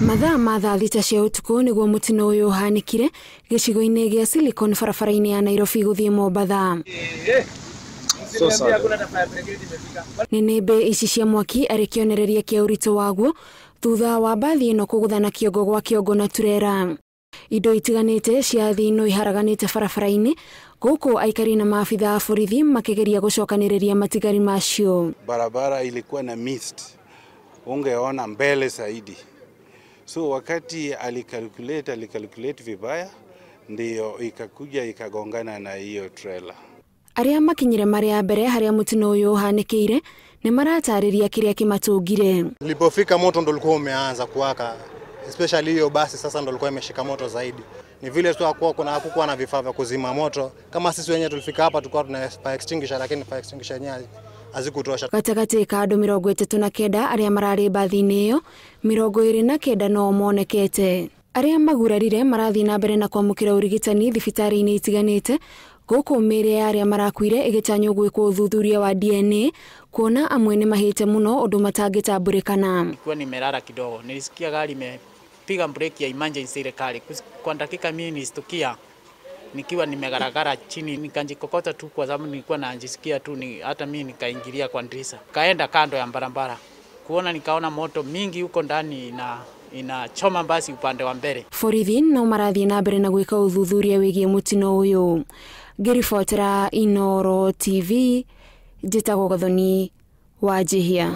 Mathaa thita cia utuku niguo mutino uyu uhanikire gicigo-ini gia Silicon barabara-ini ya Nairobi guthie Mombasa. Nenebe ici cia mwaki ari kionereria kia urito waguo thutha wa mbathi ino kuguthana kiongo gwa kiongo na turera. Indo itiganite cia thino iharaganite barabara-ini guku aikari na maafitha a borithi makigeria gucokaniriria matigari macio. Barabara ilikuwa na mist, ungeona mbele zaidi. So wakati alikalculate vibaya ndio ikakuja ikagongana na hiyo trailer. Aria makinyire maria mbere haria mutino uyu uhanikire ni maratariria kiria kimatungire. Nilipofika moto ndo ulikuwa umeanza kuwaka, especially hiyo basi sasa ndo ulikuwa imeshika moto zaidi. Ni vile tu hakukuwa na vifaa vya kuzima moto. Kama sisi wenyewe tulifika hapa tulikuwa tuna fire extinguisher, lakini fire extinguisher yenyewe hazikutosha. Gatagati ka andu 39 aria marari mbathi-ini iyo 29 no monekete. Aria magurarire marathi na mbere na kwamukira urigitani thibitari-ini itiganite guku mĩĩrĩ ya aria marakuire igitanyo gwikwo uthuthuria wa DNA kuona amwe ni mahite muno undu matangĩtamburikana. Nilikuwa nimelala kidogo, nilisikia gari imepiga breki ya emergency ile kali. Kwa dakika mimi nilistukia nikiwa nimegaragara chini, nikajikokota tu kwa sababu nilikuwa najisikia tu hata mimi nikaingilia kwa dirisha. Kaenda kando ya barabara. Nikaona moto mingi huko ndani inachoma basi upande wa mbele. Borithi no marathi na mbere na gwika uthuthuria wigie mutino uyu. Ngiribotera Inooro TV, njitagwo Gathoni wa Jihia.